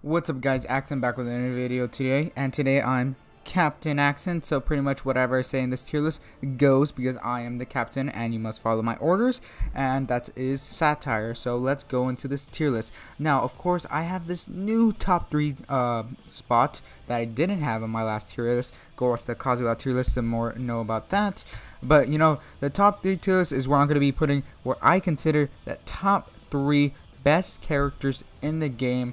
What's up guys, Accent back with another video today, and today I'm Captain Accent, so pretty much whatever I say in this tier list goes because I am the captain and you must follow my orders, and that is satire. So let's go into this tier list. Now of course I have this new top 3 spot that I didn't have in my last tier list. Go watch the Kazuha tier list to more know about that. But you know, the top 3 tier list is where I'm going to be putting where I consider the top 3 best characters in the game,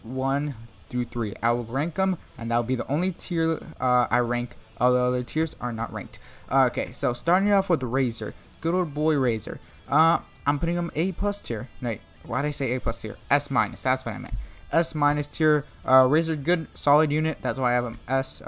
1 through 3. I will rank them, and that'll be the only tier I rank. All the other tiers are not ranked. Okay, so starting off with Razer, good old boy Razer. I'm putting him A+ tier. Wait, why did I say A+ tier? S-, that's what I meant. S- tier. Razer, good, solid unit. That's why I have him S-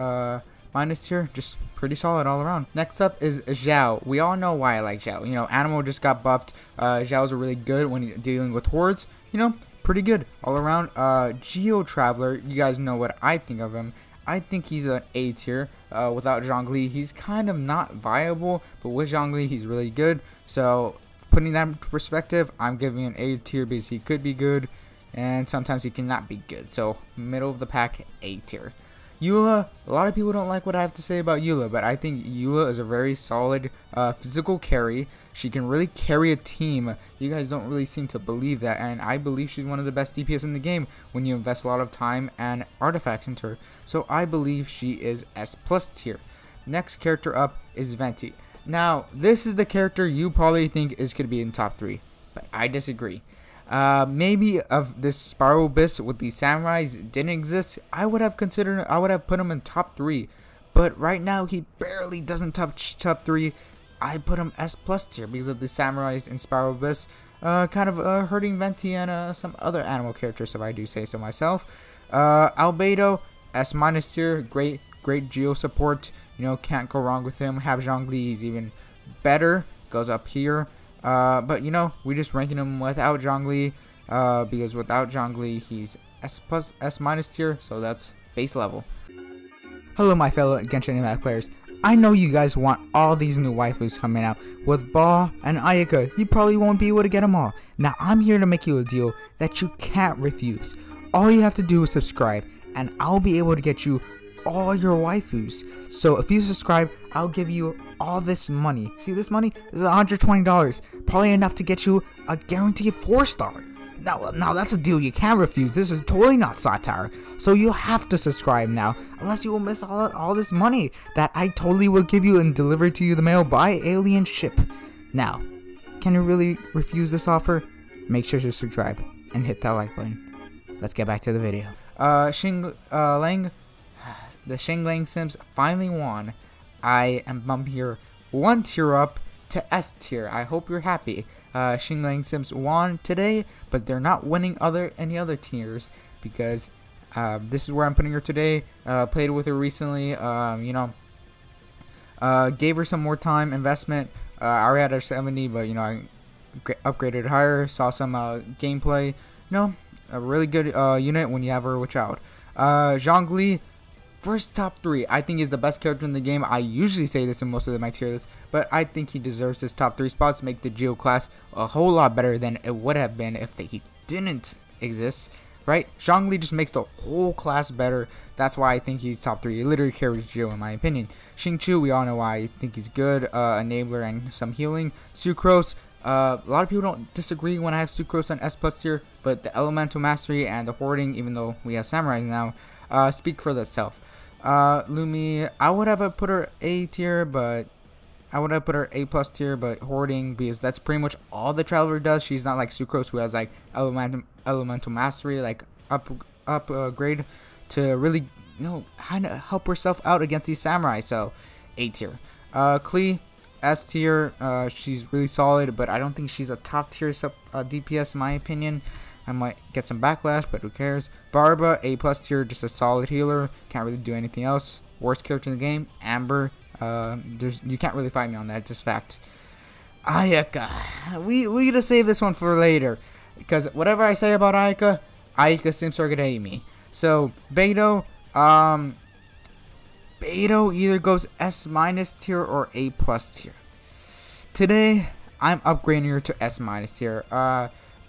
tier. Just pretty solid all around. Next up is Xiao. We all know why I like Xiao. You know, Animal just got buffed. Xiao's really good when dealing with hordes. You know, pretty good all around. Electro Traveler, you guys know what I think of him. I think he's an A tier. Without Zhongli, he's kind of not viable, but with Zhongli, he's really good. So putting that into perspective, I'm giving him an A tier because he could be good, and sometimes he cannot be good. So middle of the pack, A tier. Eula, a lot of people don't like what I have to say about Eula, but I think Eula is a very solid physical carry. She can really carry a team. You guys don't really seem to believe that, and I believe she's one of the best DPS in the game when you invest a lot of time and artifacts into her. So I believe she is S+ tier. Next character up is Venti. Now, this is the character you probably think is going to be in top 3, but I disagree. Maybe if this Spiral Abyss with the samurais didn't exist, I would have put him in top 3. But right now he barely doesn't touch top 3. I put him S+ tier because of the samurais and Spiral Abyss, kind of hurting Venti and some other animal characters, if I do say so myself. Albedo, S- tier, great geo support. You know, can't go wrong with him. Have Zhongli, he's even better. Goes up here. But you know, we just ranking him without Zhongli, because without Zhongli he's S- tier, so that's base level. Hello my fellow Genshin Impact players. I know you guys want all these new waifus coming out. With Ba and Ayaka, you probably won't be able to get them all. Now I'm here to make you a deal that you can't refuse. All you have to do is subscribe, and I'll be able to get you all your waifus. So if you subscribe, I'll give you all this money. See, this money is $120, probably enough to get you a guaranteed 4-star. Now that's a deal you can't refuse. This is totally not satire, so you have to subscribe now, unless you will miss all this money that I totally will give you and deliver to you the mail by alien ship. Now, can you really refuse this offer? Make sure to subscribe and hit that like button. Let's get back to the video. The Ayaka Simps finally won. I am bumped here 1 tier up to S tier. I hope you're happy. Ayaka Simps won today, but they're not winning any other tiers because this is where I'm putting her today. Played with her recently. You know, gave her some more time investment. I already had her 70, but you know, I upgraded higher. Saw some gameplay. You know, a really good unit when you have her with Child. Zhongli, first top 3, I think he's the best character in the game. I usually say this in most of my tier lists, but I think he deserves his top 3 spots to make the Geo class a whole lot better than it would have been if he didn't exist, right? Zhongli just makes the whole class better. That's why I think he's top 3. He literally carries Geo in my opinion. Xingqiu, we all know why I think he's good. Enabler and some healing. Sucrose, a lot of people don't disagree when I have Sucrose on S+ tier, but the Elemental Mastery and the Hoarding, even though we have Samurai now, speak for themselves. Lumi, I would have put her A tier, but I would have put her A+ tier, but Hoarding, because that's pretty much all the Traveler does. She's not like Sucrose, who has like Elemental Mastery, like upgrade to really, you know, kind of help herself out against these samurai. So A tier. Klee, S tier. She's really solid, but I don't think she's a top tier DPS in my opinion. I might get some backlash, but who cares. Barba, A+ tier, just a solid healer. Can't really do anything else. Worst character in the game. Amber, you can't really fight me on that, just fact. Ayaka, we gotta save this one for later, because whatever I say about Ayaka Simps are gonna hate me. So Beidou, Beidou either goes S- tier or A+ tier. Today I'm upgrading her to S- tier.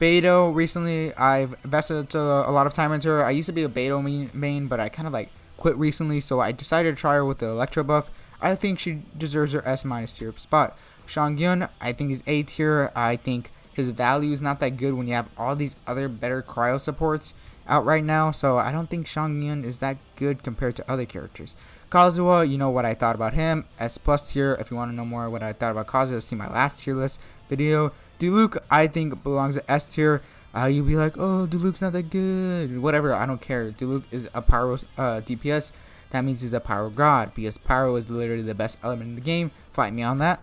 Beidou, recently I've invested a lot of time into her. I used to be a Beidou main, but I kind of like quit recently, so I decided to try her with the Electro buff. I think she deserves her S- tier spot. Shangyun, I think he's A tier. I think his value is not that good when you have all these other better cryo supports out right now, so I don't think Shangyun is that good compared to other characters. Kazuha, you know what I thought about him, S+ tier. If you want to know more what I thought about Kazuha, see my last tier list video. Diluc, I think belongs to S tier. You'll be like, oh, Diluc's not that good. Whatever, I don't care. Diluc is a pyro DPS. That means he's a pyro god, because pyro is literally the best element in the game. Fight me on that.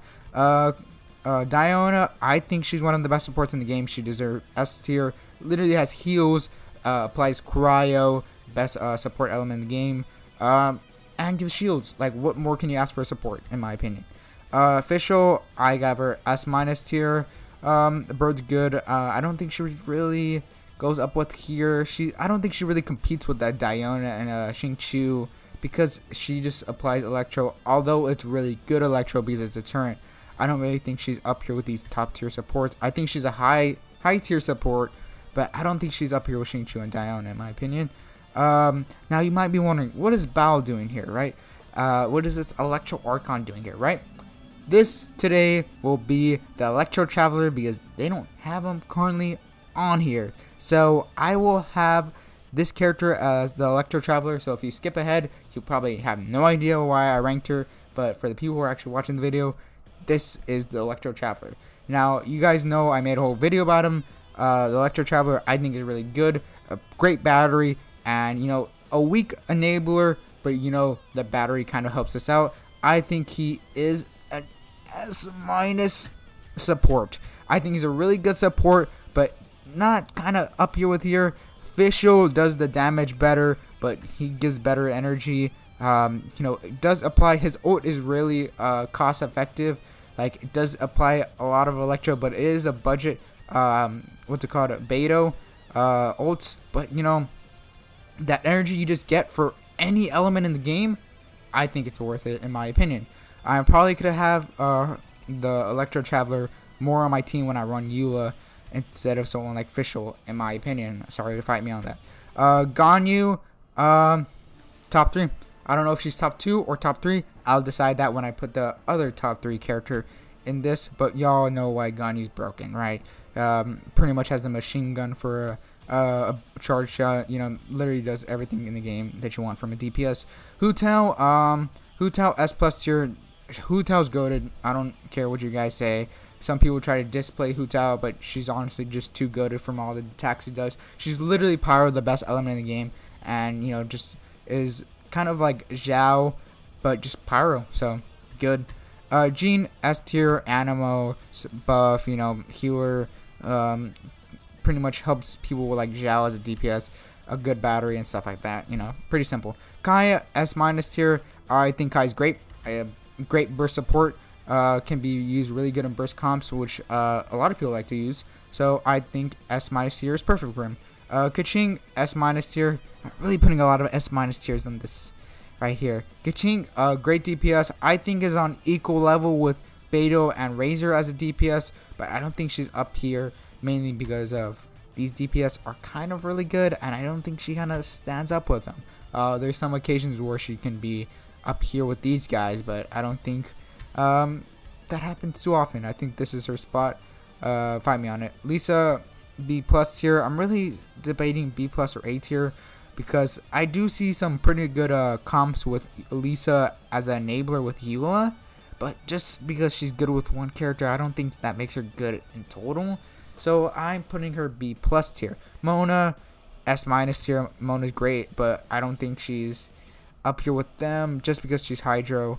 Diona, I think she's one of the best supports in the game. She deserves S tier. Literally has heals, applies cryo, best support element in the game, and gives shields. Like, what more can you ask for support, in my opinion? Official, I got her S- tier. The bird's good. I don't think she really goes up with here. I don't think she really competes with that Diona and Xingqiu, because she just applies Electro. Although it's really good Electro because it's a deterrent, I don't really think she's up here with these top tier supports. I think she's a high tier support, but I don't think she's up here with Xingqiu and Diona, in my opinion. Now you might be wondering, what is Bao doing here, right? What is this Electro Archon doing here, right? This today will be the Electro Traveler, because they don't have him currently on here. So I will have this character as the Electro Traveler. So if you skip ahead, you'll probably have no idea why I ranked her. But for the people who are actually watching the video, this is the Electro Traveler. Now, you guys know I made a whole video about him. The Electro Traveler, I think, is really good. A great battery, and, you know, a weak enabler, but, you know, the battery kind of helps us out. I think he is an S- support. I think he's a really good support, but not kind of up here with here. Official does the damage better, but he gives better energy. You know, it does apply, his ult is really cost effective. Like, it does apply a lot of Electro, but it is a budget, what's it called, Beidou ults. But, you know, that energy you just get for any element in the game, I think it's worth it, in my opinion. I probably could have the Electro Traveler more on my team when I run Eula instead of someone like Fischl, in my opinion. Sorry to fight me on that. Ganyu, top 3. I don't know if she's top 2 or top 3. I'll decide that when I put the other top 3 character in this. But y'all know why Ganyu's broken, right? Pretty much has the machine gun for a charge shot. You know, literally does everything in the game that you want from a DPS. Hu Tao, S+ tier. Hu Tao's goated. I don't care what you guys say. Some people try to display Hu Tao, but she's honestly just too goated from all the attacks she does. She's literally pyro, the best element in the game, and, you know, just is kind of like Xiao, but just pyro. So good. Jean, S tier, Animo buff, you know, healer, pretty much helps people with like Xiao as a DPS, a good battery and stuff like that. You know, pretty simple. Kaya, S- tier. I think Kai's great. Great burst support. Can be used really good in burst comps, which a lot of people like to use. So I think S- tier is perfect for him. Keqing, S- tier. I'm really putting a lot of S- tiers on this right here. Keqing, great DPS. I think is on equal level with Beidou and Razer as a DPS, but I don't think she's up here, mainly because of these DPS are kind of really good, and I don't think she kind of stands up with them. There's some occasions where she can be up here with these guys, but I don't think that happens too often. I think this is her spot. Fight me on it. Lisa, B+ tier. I'm really debating B+ or A tier, because I do see some pretty good comps with Lisa as an enabler with Eula, but just because she's good with one character, I don't think that makes her good in total. So I'm putting her B+ tier. Mona, S- tier. Mona's great, but I don't think she's up here with them just because she's Hydro.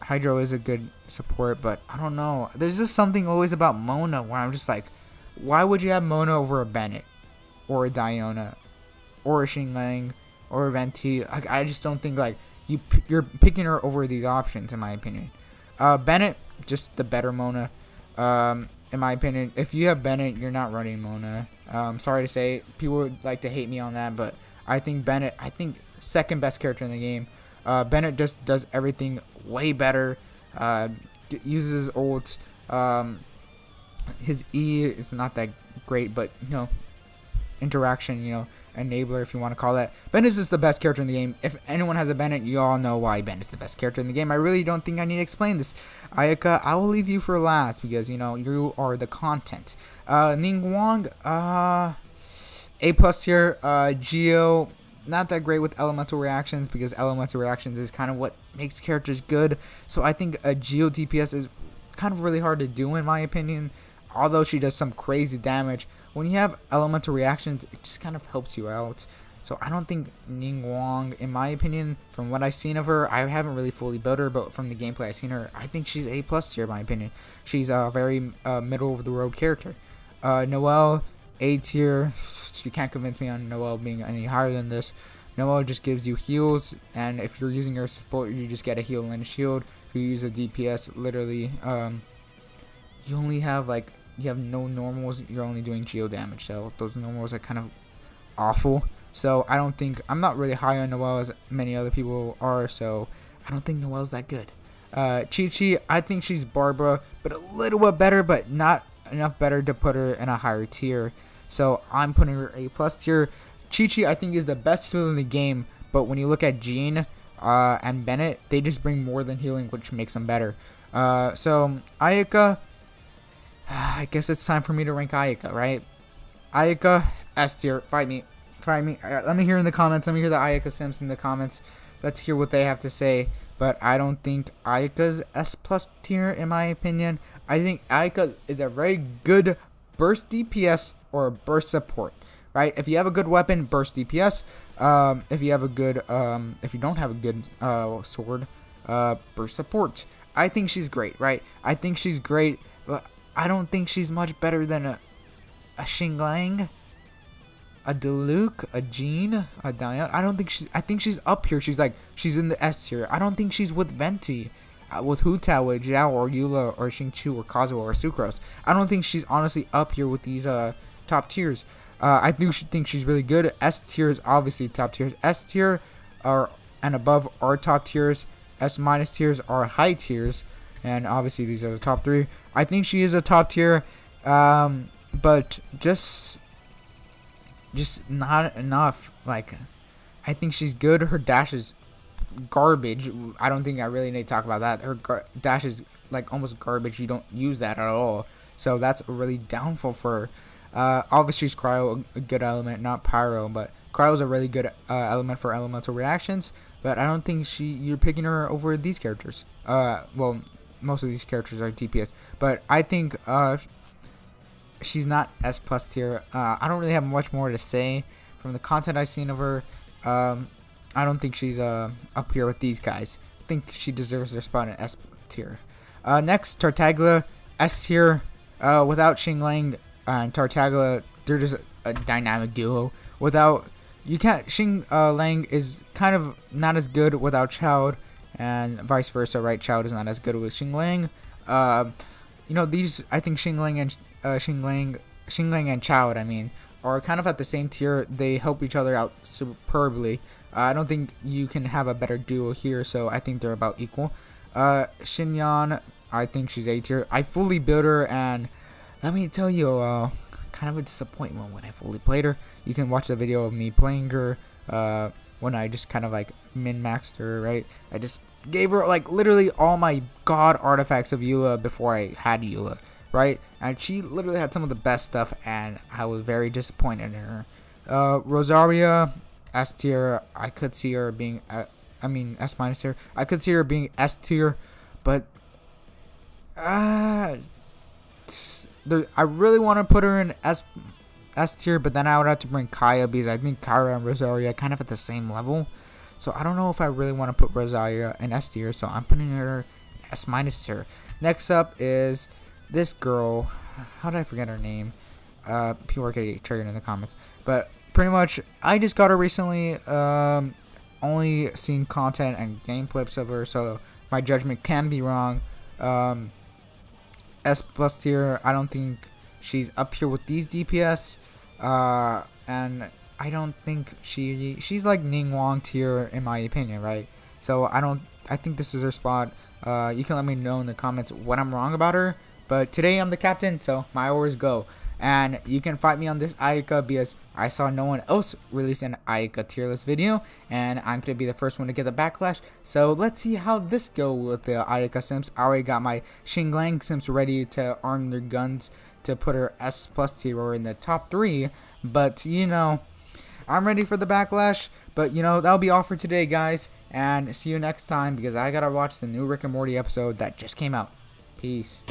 Hydro is a good support, but I don't know. There's just something always about Mona where I'm just like, why would you have Mona over a Bennett or a Diona or a Xinglang or a Venti? Like, I just don't think like you're picking her over these options, in my opinion. Bennett, just the better Mona. In my opinion, if you have Bennett, you're not running Mona. Sorry to say, people would like to hate me on that, but I think Bennett, second best character in the game. Bennett just does everything way better. Uses ults. his E is not that great, but interaction, enabler, if you want to call that. Ben is just the best character in the game. If anyone has a Bennett, you all know why Ben is the best character in the game. I really don't think I need to explain this. Ayaka, I will leave you for last because you are the content. Ning Wong, A+ tier. Geo, not that great with elemental reactions because elemental reactions is kind of what makes characters good. So I think a Geo DPS is kind of really hard to do in my opinion. Although she does some crazy damage, when you have elemental reactions, it just kind of helps you out. So I don't think Ning Wong, in my opinion, from what I've seen of her, I haven't really fully built her, but from the gameplay I've seen her, I think she's A+ tier in my opinion. She's a very middle of the road character. Noelle, A tier. You can't convince me on Noelle being any higher than this. Noelle just gives you heals, and if you're using her support, you just get a heal and a shield. If you use a DPS, literally, you only have you have no normals, you're only doing geo damage, so those normals are kind of awful. So I'm not really high on Noelle as many other people are, so I don't think Noelle's that good. Chi-Chi, I think she's Barbara, but a little bit better, but not enough better to put her in a higher tier. So I'm putting her A+ tier. Chi-Chi, I think, is the best healer in the game, but when you look at Jean and Bennett, they just bring more than healing, which makes them better. So Ayaka, I guess it's time for me to rank Ayaka, right? Ayaka, S tier. Fight me. Fight me. Let me hear in the comments. Let me hear the Ayaka Simps in the comments. Let's hear what they have to say. But I don't think Ayaka's S+ tier, in my opinion. I think Ayaka is a very good burst DPS or burst support, right? If you have a good weapon, burst DPS. If you have a good, if you don't have a good sword, burst support. I think she's great, right? I think she's great, but I don't think she's much better than a Xinglang, a Diluc, a Jean, a Diane. I think she's up here. She's in the S tier. I don't think she's with Venti, with Hu Tao, with Xiao, or Eula, or Xingqiu, or Kazuo, or Sucrose. I don't think she's honestly up here with these top tiers. I do think she's really good. S tier is obviously top tiers. S tier and above are top tiers. S- tiers are high tiers. And obviously these are the top 3. I think she is a top tier, but just not enough. I think she's good. Her dash is garbage. I don't think I really need to talk about that. Her dash is almost garbage. You don't use that at all. So that's a really downfall for her. Obviously she's Cryo, a good element, not Pyro, but Cryo is a really good element for elemental reactions. But I don't think you're picking her over these characters. Well, most of these characters are DPS, but I think she's not S+ tier. I don't really have much more to say from the content I've seen of her. I don't think she's up here with these guys. I think she deserves their spot in S tier. Next, Tartaglia, S tier. Without Xinglang and Tartaglia, they're just a dynamic duo. Xinglang is kind of not as good without Xiao, and vice versa, right? Xiao is not as good with Xinglang. These, I think Xinglang and Xiao, I mean, are kind of at the same tier. They help each other out superbly. I don't think you can have a better duo here, so I think they're about equal. Xinyan, I think she's A tier. I fully built her, and let me tell you, kind of a disappointment when I fully played her. You can watch the video of me playing her when I just kind of min-maxed her, right? I just gave her literally all my god artifacts of Eula before I had Eula, right? And she literally had some of the best stuff, and I was very disappointed in her. Rosaria, S tier. I could see her being S- tier. I could see her being S tier, but I really want to put her in S tier, but then I would have to bring Kaya because I think Kaya and Rosaria are kind of at the same level. So I don't know if I really want to put Rosaria in S tier, so I'm putting her S- tier. Next up is this girl. How did I forget her name? People are getting triggered in the comments, but pretty much I just got her recently. Only seen content and game clips of her, so my judgment can be wrong. S+ tier. I don't think she's up here with these DPS, and I don't think she's like Ning Wong tier in my opinion, right? So I think this is her spot. You can let me know in the comments what I'm wrong about her, But today I'm the captain, so my orders go. And you can fight me on this Ayaka because I saw no one else release an Ayaka tier list video, and I'm going to be the first one to get the backlash. So let's see how this goes with the Ayaka Simps. I already got my Xinglang Simps ready to arm their guns to put her S+ tier in the top 3. But, you know, I'm ready for the backlash. But, you know, that'll be all for today, guys. And see you next time because I got to watch the new Rick and Morty episode that just came out. Peace.